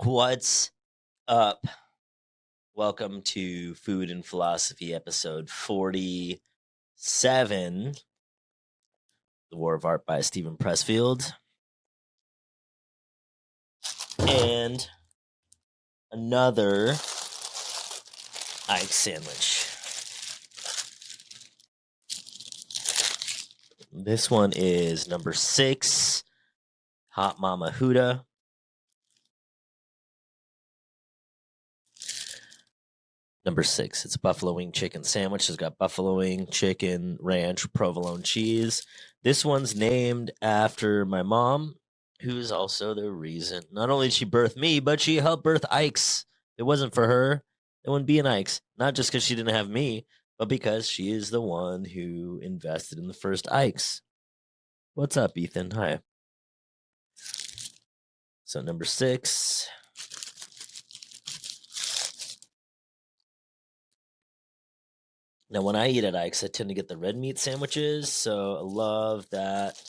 What's up? Welcome to Food and Philosophy episode 47, The War of Art by Steven Pressfield. And another Ike sandwich. This one is number 6, Hot Mama Huda. Number 6, it's a buffalo wing chicken sandwich. It's got buffalo wing, chicken, ranch, provolone cheese. This one's named after my mom, who's also the reason not only did she birth me, but she helped birth Ike's. If it wasn't for her, it wouldn't be an Ike's. Not just because she didn't have me, but because she is the one who invested in the first Ike's. What's up, Ethan? Hi. So number 6. Now, when I eat at Ike's, I tend to get the red meat sandwiches, so I love that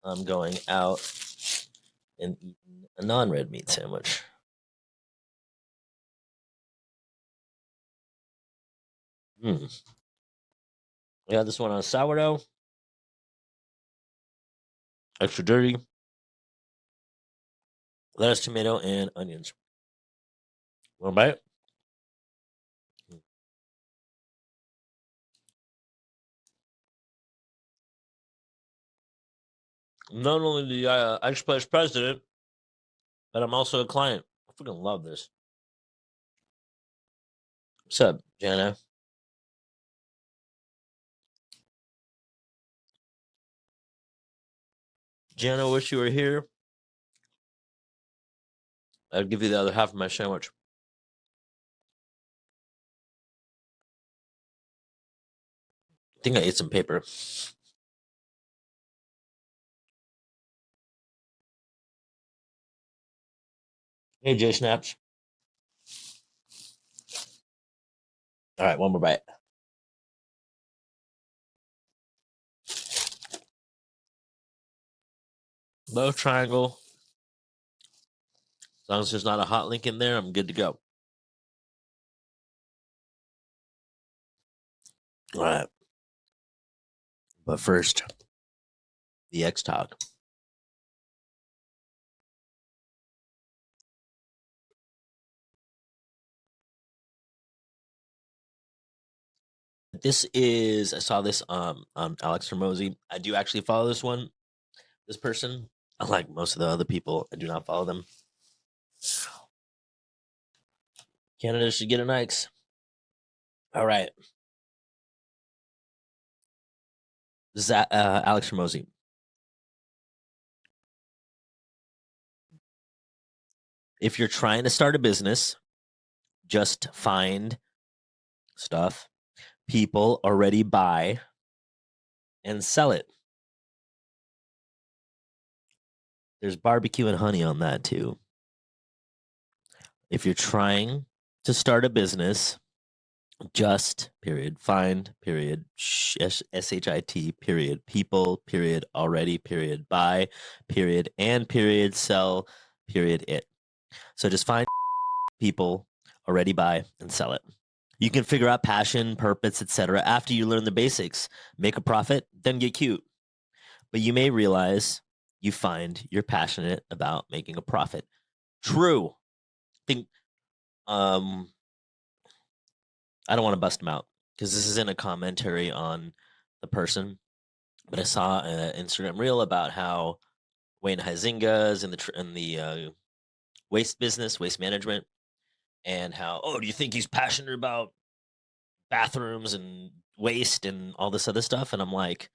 I'm going out and eating a non-red meat sandwich. I got this one on sourdough, extra dirty, lettuce, tomato, and onions. Want to bite? Not only the Ike's Place president, but I'm also a client. I freaking love this. What's up, Jana? Jana, wish you were here. I'd give you the other half of my sandwich. I think I ate some paper. Hey, J Snaps. All right, one more bite. Love triangle. As long as there's not a hot link in there, I'm good to go. All right. But first, the X Talk. This is, I saw this on Alex Hermosi. I do actually follow this person. Unlike most of the other people, I do not follow them. Canada should get an Ike's. All right. This is Alex Hermosi. If you're trying to start a business, just find stuff people already buy and sell it. There's barbecue and honey on that too. If you're trying to start a business, just find SHIT people already buy and sell it. So just find people already buy and sell it. You can figure out passion, purpose, etc. after you learn the basics. Make a profit, then get cute. But you may realize you find you're passionate about making a profit. True. I think I don't want to bust them out because this isn't a commentary on the person, but I saw an Instagram reel about how Wayne Huizinga is in the waste business, waste management, and how, do you think he's passionate about bathrooms and waste and all this other stuff? And I'm like,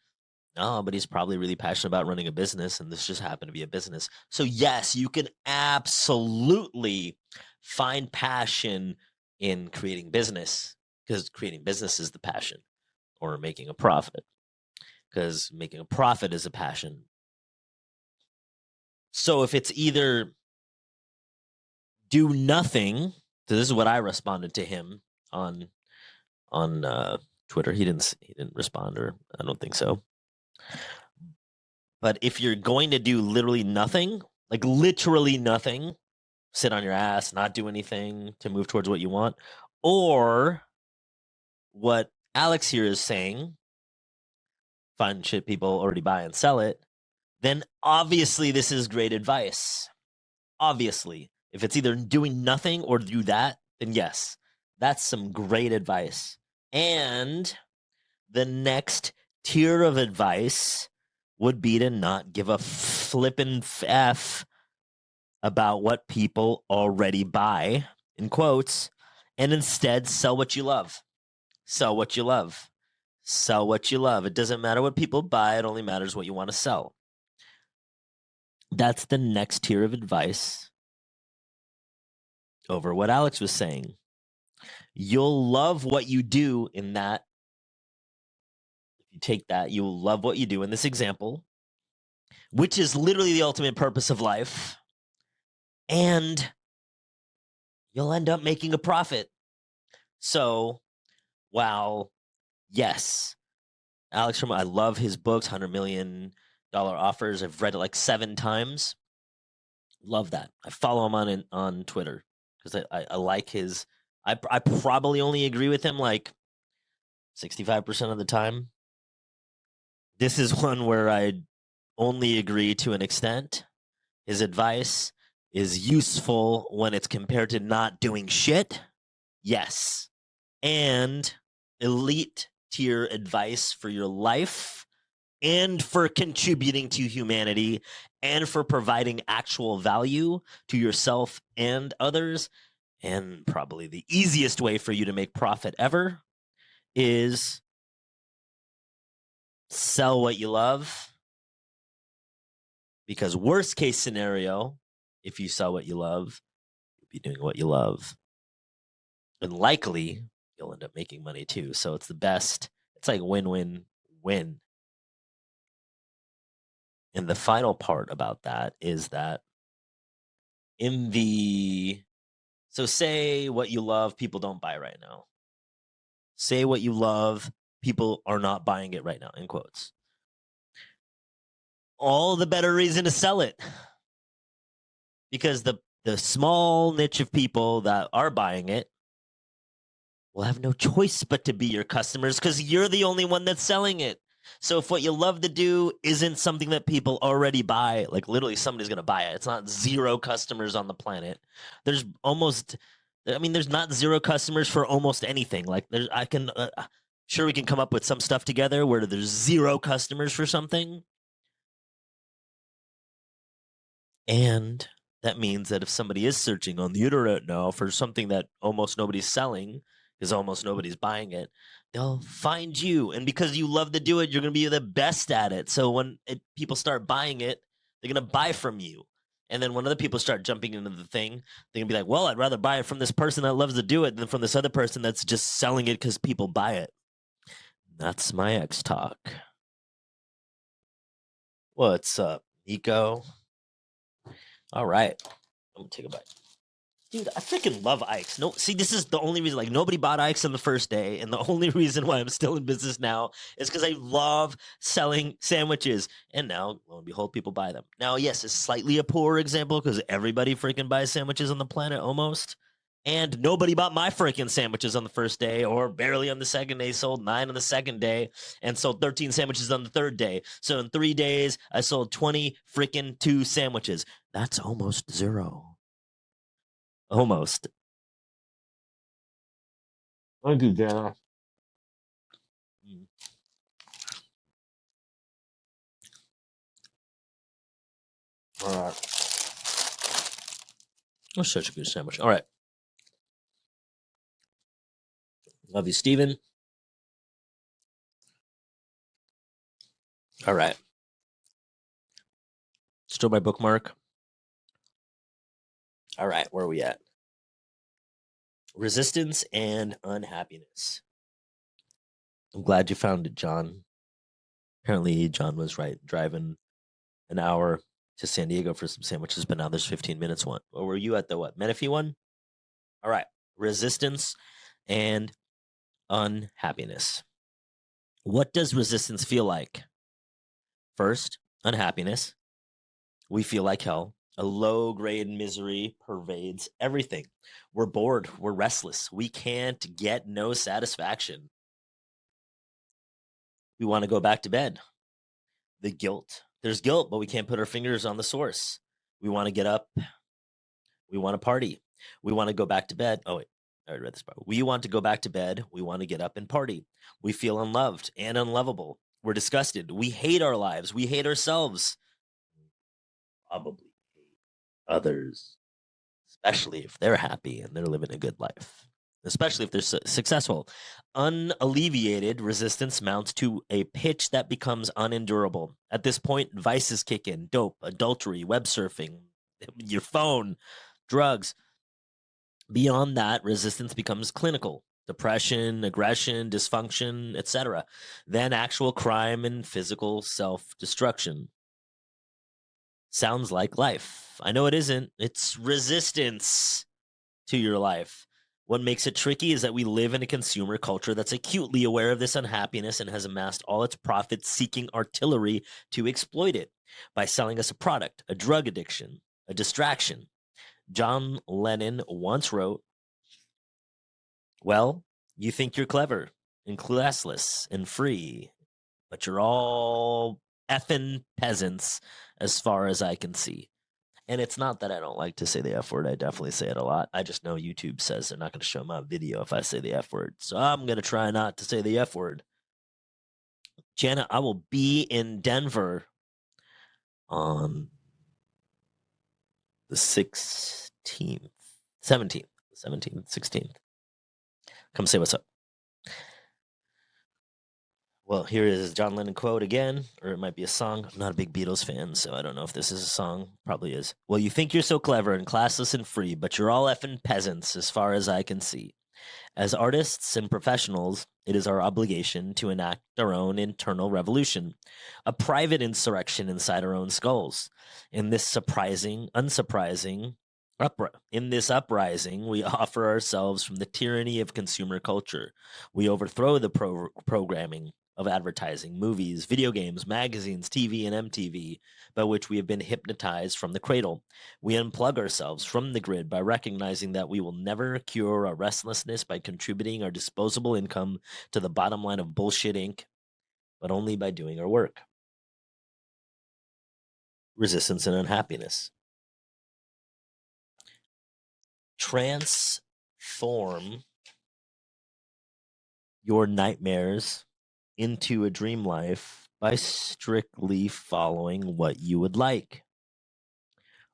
no, but he's probably really passionate about running a business, and this just happened to be a business. So yes, you can absolutely find passion in creating business, because creating business is the passion, or making a profit, because making a profit is a passion. So if it's either do nothing, so this is what I responded to him on Twitter. He didn't respond, or I don't think so. But if you're going to do literally nothing, like literally nothing, sit on your ass, not do anything to move towards what you want, or what Alex here is saying, find shit people already buy and sell it, then obviously this is great advice. Obviously, if it's either doing nothing or do that, then yes, that's some great advice. And the next tier of advice would be to not give a flippin' F about what people already buy, in quotes, and instead sell what you love. Sell what you love. Sell what you love. It doesn't matter what people buy, it only matters what you want to sell. That's the next tier of advice over what Alex was saying. You'll love what you do in that. If you take that, you'll love what you do in this example, which is literally the ultimate purpose of life. And you'll end up making a profit. So, while, yes, Alex, I love his books, $100 million offers. I've read it like 7 times. Love that. I follow him on Twitter because I like his. I probably only agree with him like 65% of the time. This is one where I only agree to an extent. His advice is useful when it's compared to not doing shit. Yes. And elite tier advice for your life and for contributing to humanity and for providing actual value to yourself and others. And probably the easiest way for you to make profit ever is sell what you love. Because worst case scenario, if you sell what you love, you'll be doing what you love. And likely you'll end up making money too. So it's the best. It's like win-win-win. And the final part about that is that so say what you love, people don't buy right now. Say what you love, people are not buying it right now, in quotes. All the better reason to sell it. Because the small niche of people that are buying it will have no choice but to be your customers because you're the only one that's selling it. So if what you love to do isn't something that people already buy, like literally somebody's going to buy it. It's not 0 customers on the planet. There's not 0 customers for almost anything. Like sure we can come up with some stuff together where there's 0 customers for something. And that means that if somebody is searching on the internet now for something that almost nobody's selling, because almost nobody's buying it, they'll find you. And because you love to do it, you're going to be the best at it. So when people start buying it, they're going to buy from you. And then when other people start jumping into the thing, they're going to be like, well, I'd rather buy it from this person that loves to do it than from this other person that's just selling it because people buy it. That's my X talk. What's up, Nico? All right. I'm going to take a bite. Dude, I freaking love Ike's. No, see, this is the only reason. Like, nobody bought Ike's on the first day, and the only reason why I'm still in business now is because I love selling sandwiches. And now, lo and behold, people buy them. Now, yes, it's slightly a poor example because everybody freaking buys sandwiches on the planet almost. And nobody bought my freaking sandwiches on the first day, or barely on the second day. Sold 9 on the second day, and sold 13 sandwiches on the third day. So in 3 days, I sold 20 freaking 2 sandwiches. That's almost 0. Almost. Thank you, Dana. All right. Oh, such a good sandwich. All right. Love you, Steven. All right. Still my bookmark. All right. Where are we at? Resistance and unhappiness. I'm glad you found it, John. Apparently, John was right. Driving an hour to San Diego for some sandwiches, but now there's 15 minutes one. Or were you at the what? Menifee one? All right. Resistance and unhappiness. What does resistance feel like? First, unhappiness. We feel like hell. A low grade misery pervades everything. We're bored. We're restless. We can't get no satisfaction. We want to go back to bed. The guilt. There's guilt, but we can't put our fingers on the source. We want to get up. We want to party. We want to go back to bed. Oh, wait. I already read this part. We want to go back to bed. We want to get up and party. We feel unloved and unlovable. We're disgusted. We hate our lives. We hate ourselves. Probably hate others, especially if they're happy and they're living a good life, especially if they're successful. Unalleviated resistance mounts to a pitch that becomes unendurable. At this point, vices kick in: dope, adultery, web surfing, your phone, drugs. Beyond that, resistance becomes clinical: depression, aggression, dysfunction, etc. Then actual crime and physical self-destruction. Sounds like life. I know it isn't. It's resistance to your life. What makes it tricky is that we live in a consumer culture that's acutely aware of this unhappiness and has amassed all its profit-seeking artillery to exploit it by selling us a product, a drug addiction, a distraction. John Lennon once wrote, "Well, you think you're clever and classless and free, but you're all effing peasants as far as I can see." And it's not that I don't like to say the F word. I definitely say it a lot. I just know YouTube says they're not going to show my video if I say the F word. So I'm going to try not to say the F word. Jana, I will be in Denver on the 16th, 17th, 16th. Come say what's up. Well, here is John Lennon quote again, or it might be a song. I'm not a big Beatles fan, so I don't know if this is a song. Probably is. "Well, you think you're so clever and classless and free, but you're all effing peasants as far as I can see. As artists and professionals, it is our obligation to enact our own internal revolution, a private insurrection inside our own skulls. In this in this uprising, we offer ourselves from the tyranny of consumer culture. We overthrow the programming of advertising, movies, video games, magazines, TV, and MTV, by which we have been hypnotized from the cradle. We unplug ourselves from the grid by recognizing that we will never cure our restlessness by contributing our disposable income to the bottom line of Bullshit Inc., but only by doing our work." Resistance and unhappiness. Transform your nightmares into a dream life by strictly following what you would like,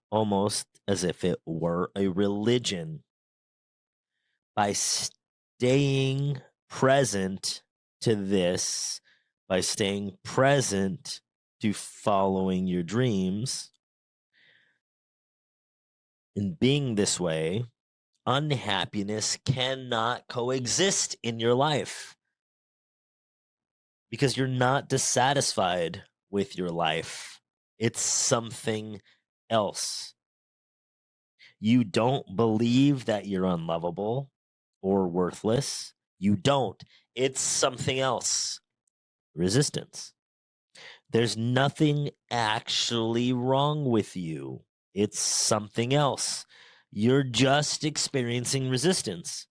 almost as if it were a religion. By staying present to this, by staying present to following your dreams, and being this way, unhappiness cannot coexist in your life because you're not dissatisfied with your life. It's something else. You don't believe that you're unlovable or worthless. You don't. It's something else. Resistance. There's nothing actually wrong with you. It's something else. You're just experiencing resistance,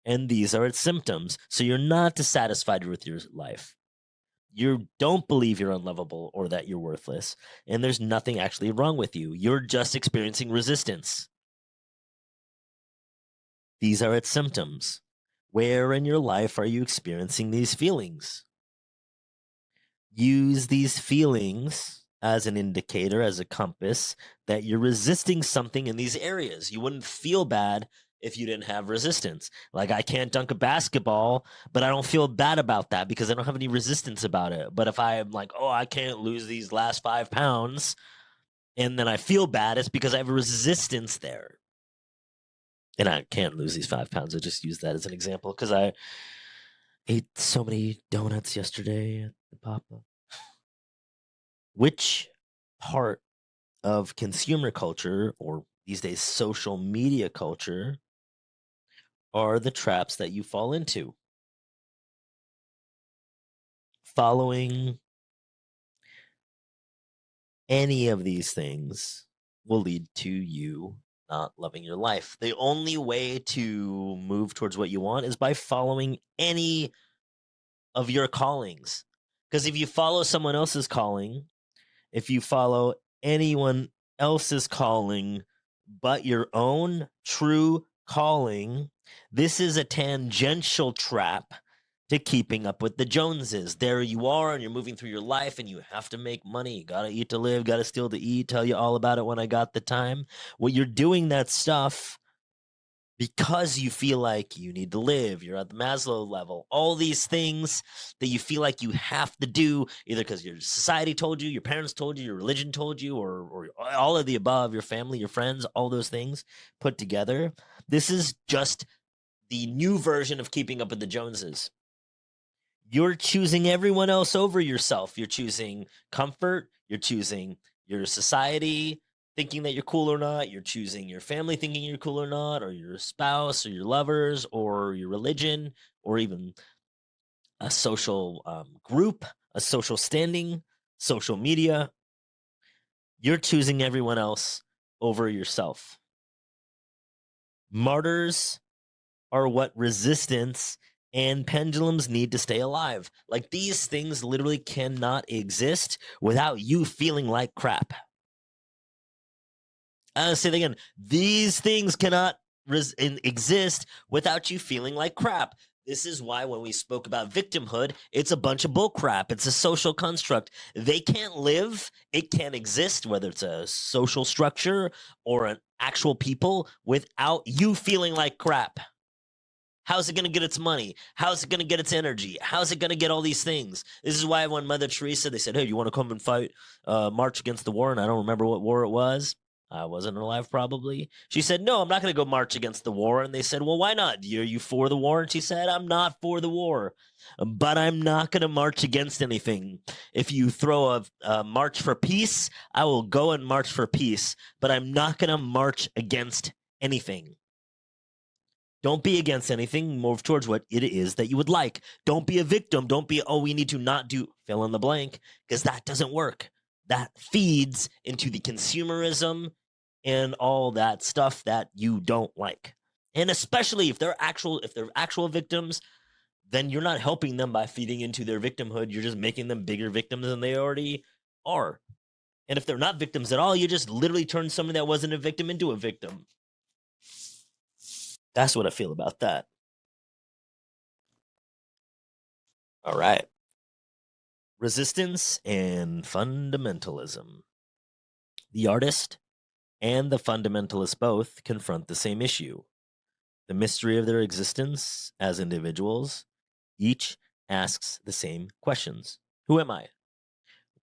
and these are its symptoms. So you're not dissatisfied with your life. You don't believe you're unlovable or that you're worthless, and there's nothing actually wrong with you. You're just experiencing resistance. These are its symptoms. Where in your life are you experiencing these feelings? Use these feelings as an indicator, as a compass, that you're resisting something in these areas. You wouldn't feel bad if you didn't have resistance. Like, I can't dunk a basketball, but I don't feel bad about that because I don't have any resistance about it. But if I'm like, oh, I can't lose these last 5 pounds, and then I feel bad, it's because I have a resistance there. And I can't lose these 5 pounds. I just use that as an example because I ate so many donuts yesterday at the Papa. Which part of consumer culture, or these days social media culture, are the traps that you fall into? Following any of these things will lead to you not loving your life. The only way to move towards what you want is by following any of your callings. Because if you follow someone else's calling, if you follow anyone else's calling but your own true calling, this is a tangential trap to keeping up with the Joneses. There you are, and you're moving through your life, and you have to make money. Gotta eat to live, gotta steal to eat. Tell you all about it when I got the time. Well, you're doing that stuff because you feel like you need to live. You're at the Maslow level. All these things that you feel like you have to do, either because your society told you, your parents told you, your religion told you, or all of the above, your family, your friends, all those things put together. This is just the new version of keeping up with the Joneses. You're choosing everyone else over yourself. You're choosing comfort. You're choosing your society thinking that you're cool or not. You're choosing your family thinking you're cool or not, or your spouse, or your lovers, or your religion, or even a social group, a social standing, social media. You're choosing everyone else over yourself. Martyrs are what resistance and pendulums need to stay alive. Like these things literally cannot exist without you feeling like crap. I'll say it again. These things cannot exist without you feeling like crap. This is why when we spoke about victimhood, it's a bunch of bullcrap. It's a social construct. They can't live. It can't exist, whether it's a social structure or an actual people, without you feeling like crap. How's it going to get its money? How's it going to get its energy? How's it going to get all these things? This is why when Mother Teresa, they said, hey, you want to come and fight, march against the war? And I don't remember what war it was. I wasn't alive, probably. She said, no, I'm not going to go march against the war. And they said, well, why not? Are you for the war? And she said, I'm not for the war, but I'm not going to march against anything. If you throw a march for peace, I will go and march for peace, but I'm not going to march against anything. Don't be against anything. Move towards what it is that you would like. Don't be a victim. Don't be, oh, we need to not do fill in the blank, because that doesn't work. That feeds into the consumerism and all that stuff that you don't like. And especially if they're actual victims, then you're not helping them by feeding into their victimhood. You're just making them bigger victims than they already are. And if they're not victims at all, you just literally turn someone that wasn't a victim into a victim. That's what I feel about that. All right. Resistance and fundamentalism. The artist and the fundamentalist both confront the same issue, the mystery of their existence as individuals. Each asks the same questions. Who am I?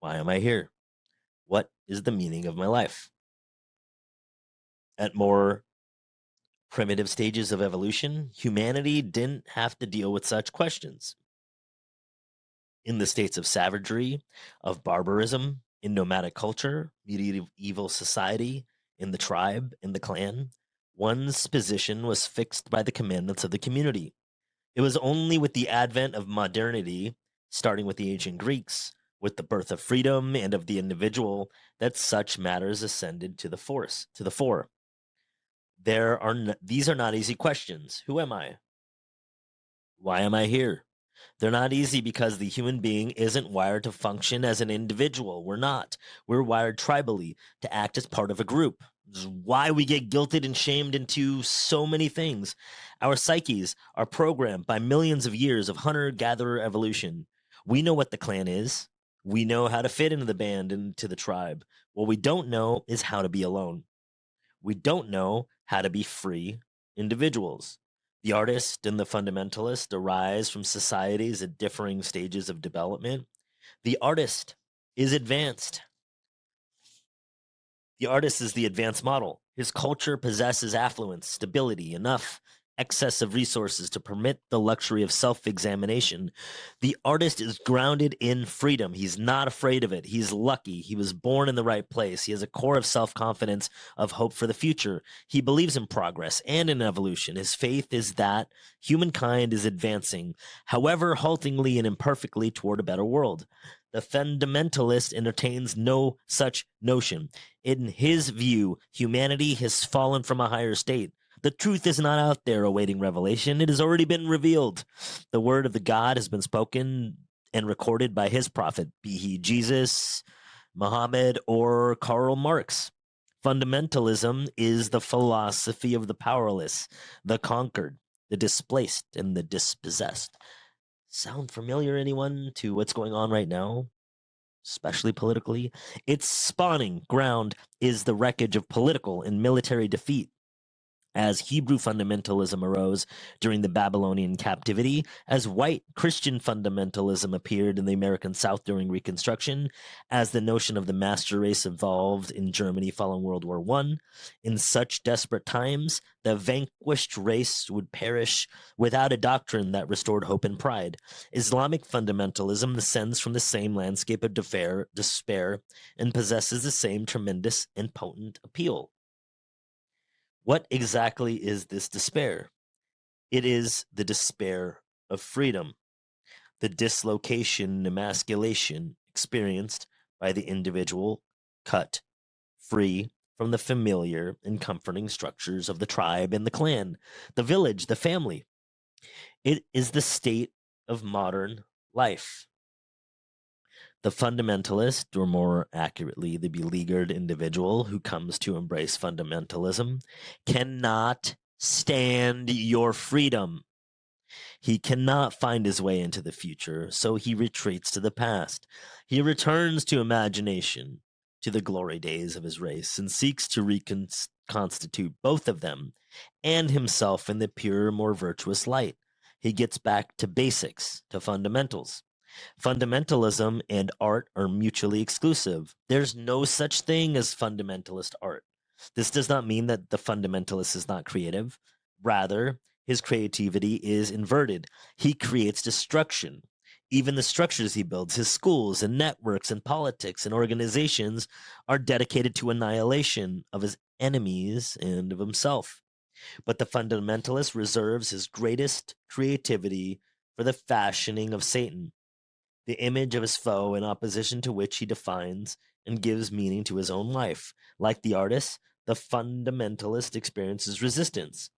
Why am I here? What is the meaning of my life? At more primitive stages of evolution, humanity didn't have to deal with such questions. In the states of savagery, of barbarism, in nomadic culture, medieval society, in the tribe, in the clan, one's position was fixed by the commandments of the community. It was only with the advent of modernity, starting with the ancient Greeks, with the birth of freedom and of the individual, that such matters ascended to the fore. These are not easy questions. Who am I? Why am I here? They're not easy because the human being isn't wired to function as an individual. We're not. We're wired tribally to act as part of a group. This is why we get guilted and shamed into so many things. Our psyches are programmed by millions of years of hunter-gatherer evolution. We know what the clan is. We know how to fit into the band, into the tribe. What we don't know is how to be alone. We don't know how to be free individuals. The artist and the fundamentalist arise from societies at differing stages of development. The artist is advanced. The artist is the advanced model. His culture possesses affluence, stability, enough excess of resources to permit the luxury of self-examination. The artist is grounded in freedom. He's not afraid of it. He's lucky. He was born in the right place. He has a core of self-confidence, of hope for the future. He believes in progress and in evolution. His faith is that humankind is advancing, however haltingly and imperfectly, toward a better world. The fundamentalist entertains no such notion. In his view, humanity has fallen from a higher state. The truth is not out there awaiting revelation. It has already been revealed. The word of the God has been spoken and recorded by his prophet, be he Jesus, Muhammad, or Karl Marx. Fundamentalism is the philosophy of the powerless, the conquered, the displaced, and the dispossessed. Sound familiar, anyone, to what's going on right now, especially politically? Its spawning ground is the wreckage of political and military defeat. As Hebrew fundamentalism arose during the Babylonian captivity, as white Christian fundamentalism appeared in the American South during Reconstruction, as the notion of the master race evolved in Germany following World War I, in such desperate times, the vanquished race would perish without a doctrine that restored hope and pride. Islamic fundamentalism descends from the same landscape of despair and possesses the same tremendous and potent appeal. What exactly is this despair? It is the despair of freedom, the dislocation and emasculation experienced by the individual cut free from the familiar and comforting structures of the tribe and the clan, the village, the family. It is the state of modern life. The fundamentalist, or more accurately, the beleaguered individual who comes to embrace fundamentalism, cannot stand your freedom. He cannot find his way into the future, so he retreats to the past. He returns to imagination, to the glory days of his race, and seeks to reconstitute both of them and himself in the pure, more virtuous light. He gets back to basics, to fundamentals. Fundamentalism and art are mutually exclusive. There's no such thing as fundamentalist art. This does not mean that the fundamentalist is not creative. Rather, his creativity is inverted. He creates destruction. Even the structures he builds, his schools and networks and politics and organizations, are dedicated to annihilation of his enemies and of himself. But the fundamentalist reserves his greatest creativity for the fashioning of Satan, the image of his foe in opposition to which he defines and gives meaning to his own life. Like the artist, the fundamentalist experiences resistance.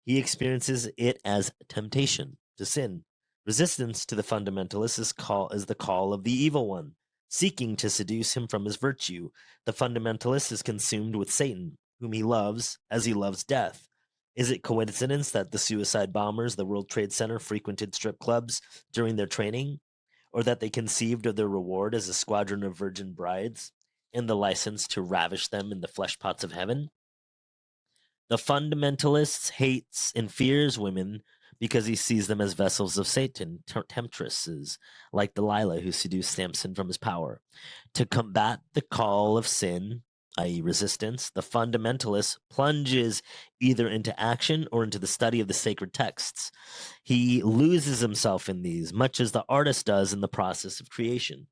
He experiences it as temptation to sin. Resistance to the fundamentalist is the call of the evil one, seeking to seduce him from his virtue. The fundamentalist is consumed with Satan, whom he loves as he loves death. Is it coincidence that the suicide bombers, the World Trade Center, frequented strip clubs during their training? Or that they conceived of their reward as a squadron of virgin brides and the license to ravish them in the flesh pots of heaven? The fundamentalist hates and fears women because he sees them as vessels of Satan, temptresses like Delilah who seduced Samson from his power. To combat the call of sin, i.e., resistance, the fundamentalist plunges either into action or into the study of the sacred texts. He loses himself in these, much as the artist does in the process of creation.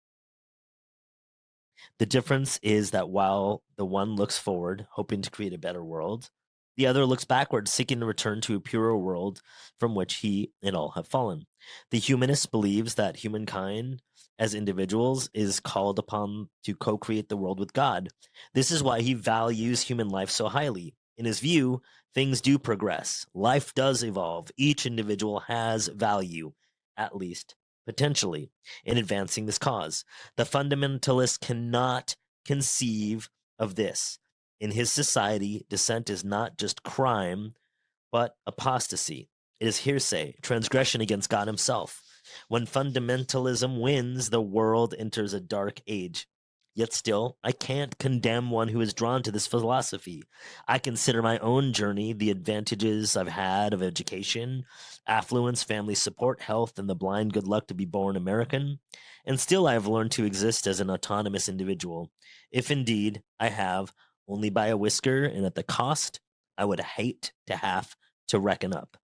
The difference is that while the one looks forward, hoping to create a better world, the other looks backward, seeking to return to a purer world from which he and all have fallen. The humanist believes that humankind, as individuals, is called upon to co create the world with God. This is why he values human life so highly. In his view, things do progress, life does evolve, each individual has value, at least potentially, in advancing this cause. The fundamentalist cannot conceive of this. In his society, dissent is not just crime, but apostasy. It is hearsay, transgression against God himself. When fundamentalism wins, the world enters a dark age. Yet still, I can't condemn one who is drawn to this philosophy. I consider my own journey, the advantages I've had of education, affluence, family support, health, and the blind good luck to be born American. And still, I have learned to exist as an autonomous individual. If indeed I have, only by a whisker and at the cost I would hate to have to reckon up.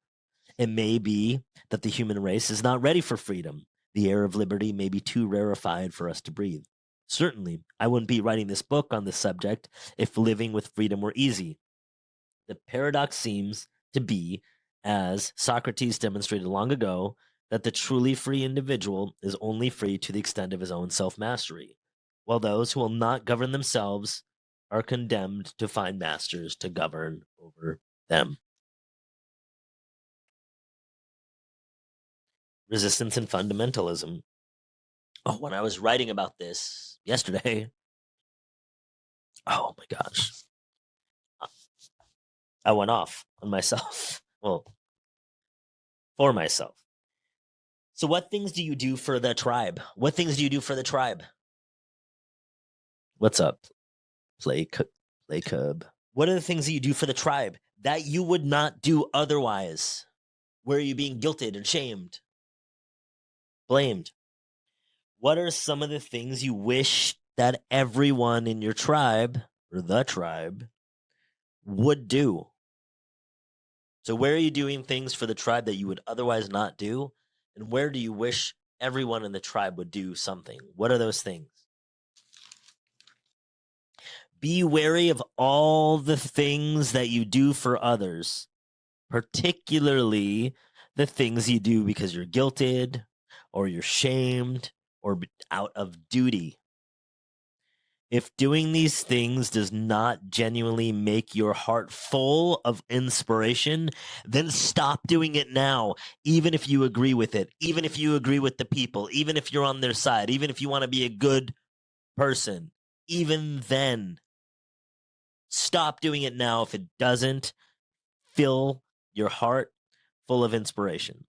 It may be that the human race is not ready for freedom. The air of liberty may be too rarefied for us to breathe. Certainly, I wouldn't be writing this book on this subject if living with freedom were easy. The paradox seems to be, as Socrates demonstrated long ago, that the truly free individual is only free to the extent of his own self-mastery, while those who will not govern themselves are condemned to find masters to govern over them. Resistance and fundamentalism. Oh, when I was writing about this yesterday, oh my gosh, I went off on myself. Well, for myself. So, what things do you do for the tribe? What things do you do for the tribe? What's up? Play cub. What are the things that you do for the tribe that you would not do otherwise? Where are you being guilted and shamed, blamed? What are some of the things you wish that everyone in your tribe or the tribe would do? So, where are you doing things for the tribe that you would otherwise not do? And where do you wish everyone in the tribe would do something? What are those things? Be wary of all the things that you do for others, particularly the things you do because you're guilted or you're shamed or out of duty. If doing these things does not genuinely make your heart full of inspiration, then stop doing it now, even if you agree with it, even if you agree with the people, even if you're on their side, even if you want to be a good person, even then. Stop doing it now if it doesn't fill your heart full of inspiration.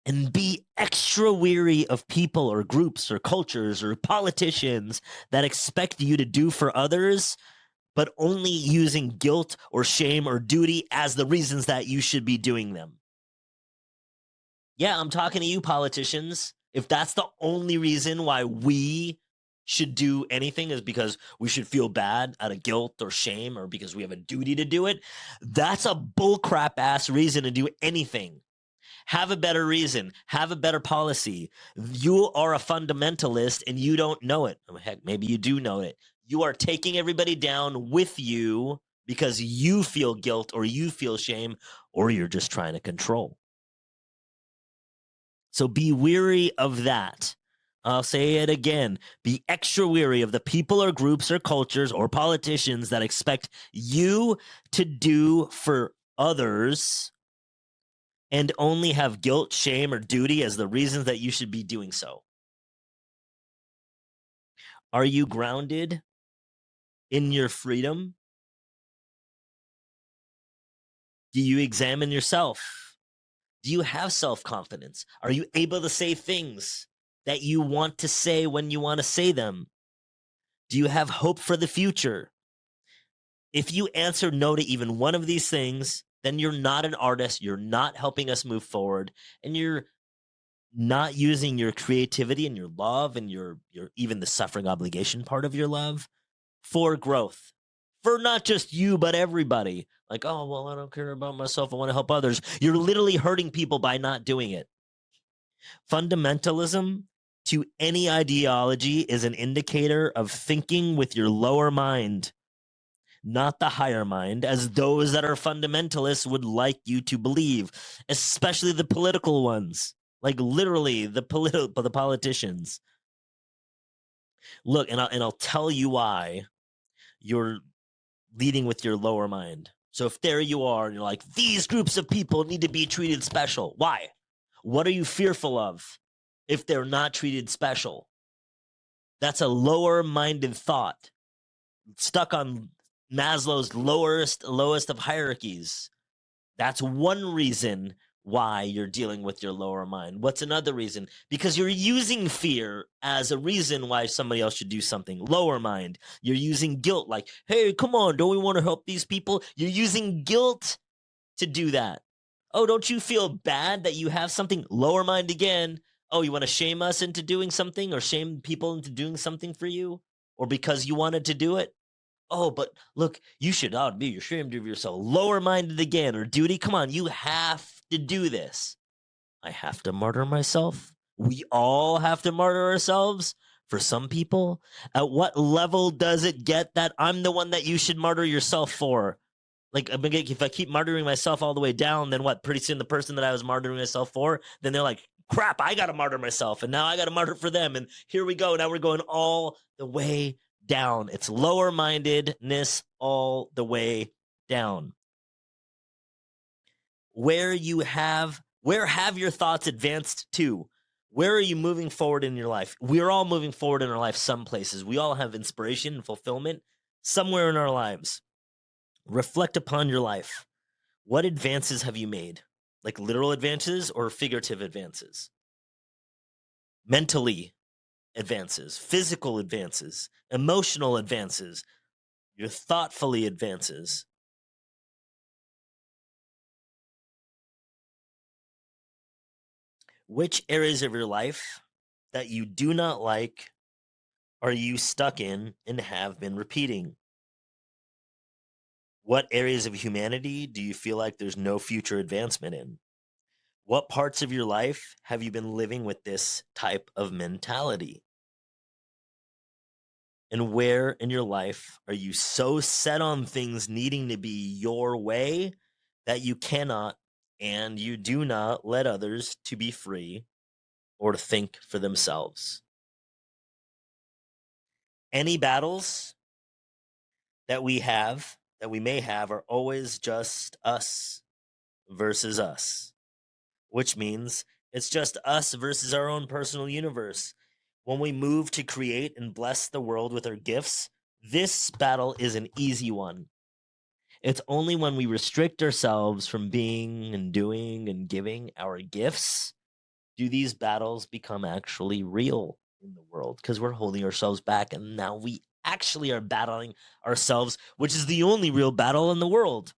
And be extra weary of people or groups or cultures or politicians that expect you to do for others, but only using guilt or shame or duty as the reasons that you should be doing them. Yeah, I'm talking to you, politicians. If that's the only reason why we should do anything is because we should feel bad out of guilt or shame or because we have a duty to do it, that's a bullcrap ass reason to do anything. Have a better reason. Have a better policy. You are a fundamentalist and you don't know it. Oh, heck, maybe you do know it. You are taking everybody down with you because you feel guilt or you feel shame or you're just trying to control. So be weary of that. I'll say it again. Be extra weary of the people or groups or cultures or politicians that expect you to do for others and only have guilt, shame, or duty as the reasons that you should be doing so. Are you grounded in your freedom? Do you examine yourself? Do you have self-confidence? Are you able to say things that you want to say when you want to say them? Do you have hope for the future? If you answer no to even one of these things, then you're not an artist, you're not helping us move forward, and you're not using your creativity and your love and your even the suffering obligation part of your love for growth. For not just you, but everybody. Like, oh, well, I don't care about myself. I want to help others. You're literally hurting people by not doing it. Fundamentalism to any ideology is an indicator of thinking with your lower mind, not the higher mind, as those that are fundamentalists would like you to believe, especially the political ones, like literally the politicians. Look, and I'll tell you why you're leading with your lower mind. So if there you are and you're like, these groups of people need to be treated special. Why? What are you fearful of if they're not treated special? That's a lower minded thought stuck on Maslow's lowest of hierarchies. That's one reason why you're dealing with your lower mind. What's another reason? Because you're using fear as a reason why somebody else should do something. Lower mind. You're using guilt, like, hey, come on, don't we want to help these people? You're using guilt to do that. Oh, don't you feel bad that you have something? Lower mind again. Oh, you want to shame us into doing something or shame people into doing something for you? Or because you wanted to do it? Oh, but look, you should not be ashamed of yourself. Lower minded again, or duty. Come on, you have to do this. I have to martyr myself. We all have to martyr ourselves. For some people, at what level does it get that I'm the one that you should martyr yourself for? Like, if I keep martyring myself all the way down, then what? Pretty soon, the person that I was martyring myself for, then they're like, crap, I got to martyr myself. And now I got to martyr for them. And here we go. Now we're going all the way down. It's lower mindedness all the way down. Where have your thoughts advanced to? Where are you moving forward in your life? We're all moving forward in our life some places. We all have inspiration and fulfillment somewhere in our lives. Reflect upon your life. What advances have you made? Like literal advances or figurative advances? Mentally advances, physical advances, emotional advances, your thoughtfully advances. Which areas of your life that you do not like are you stuck in and have been repeating? What areas of humanity do you feel like there's no future advancement in? What parts of your life have you been living with this type of mentality? And where in your life are you so set on things needing to be your way that you cannot and you do not let others to be free or to think for themselves? Any battles that we may have, are always just us versus us, which means it's just us versus our own personal universe. When we move to create and bless the world with our gifts, this battle is an easy one. It's only when we restrict ourselves from being and doing and giving our gifts do these battles become actually real in the world, because we're holding ourselves back and now we actually are battling ourselves, which is the only real battle in the world.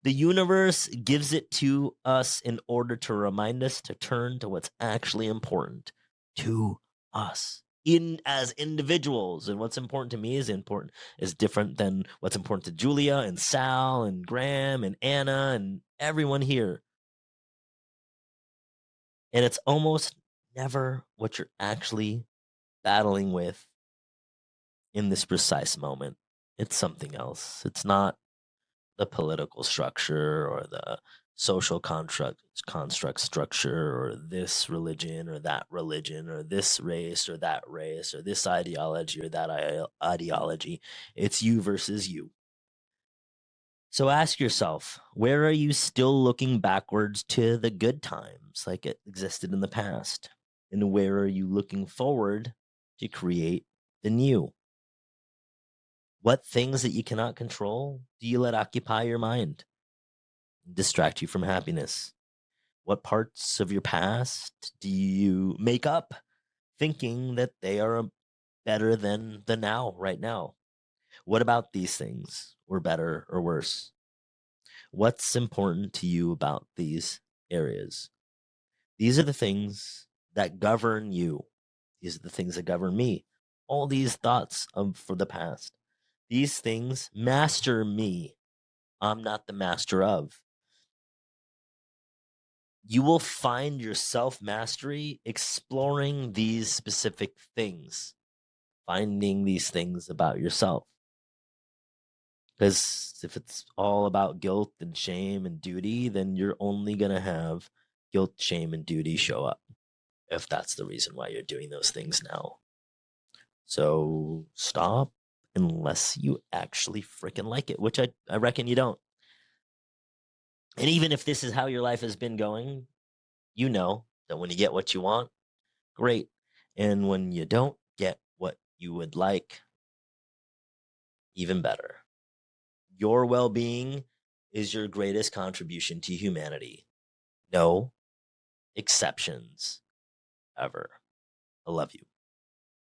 The universe gives it to us in order to remind us to turn to what's actually important to us in as individuals. And what's important to me is different than what's important to Julia and Sal and Graham and Anna and everyone here. And it's almost never what you're actually battling with in this precise moment. It's something else. It's not the political structure or the social construct structure or this religion or that religion or this race or that race or this ideology or that ideology. It's you versus you. So ask yourself, where are you still looking backwards to the good times like it existed in the past? And where are you looking forward to create the new? What things that you cannot control do you let occupy your mind, distract you from happiness? What parts of your past do you make up thinking that they are better than the now, right now? What about these things were better or worse? What's important to you about these areas? These are the things that govern you. These are the things that govern me. All these thoughts for the past. These things master me. I'm not the master of. You will find your self mastery exploring these specific things, finding these things about yourself. Because if it's all about guilt and shame and duty, then you're only going to have guilt, shame, and duty show up if that's the reason why you're doing those things now. So stop unless you actually freaking like it, which I reckon you don't. And even if this is how your life has been going, you know that when you get what you want, great. And when you don't get what you would like, even better. Your well being is your greatest contribution to humanity. No exceptions ever. I love you.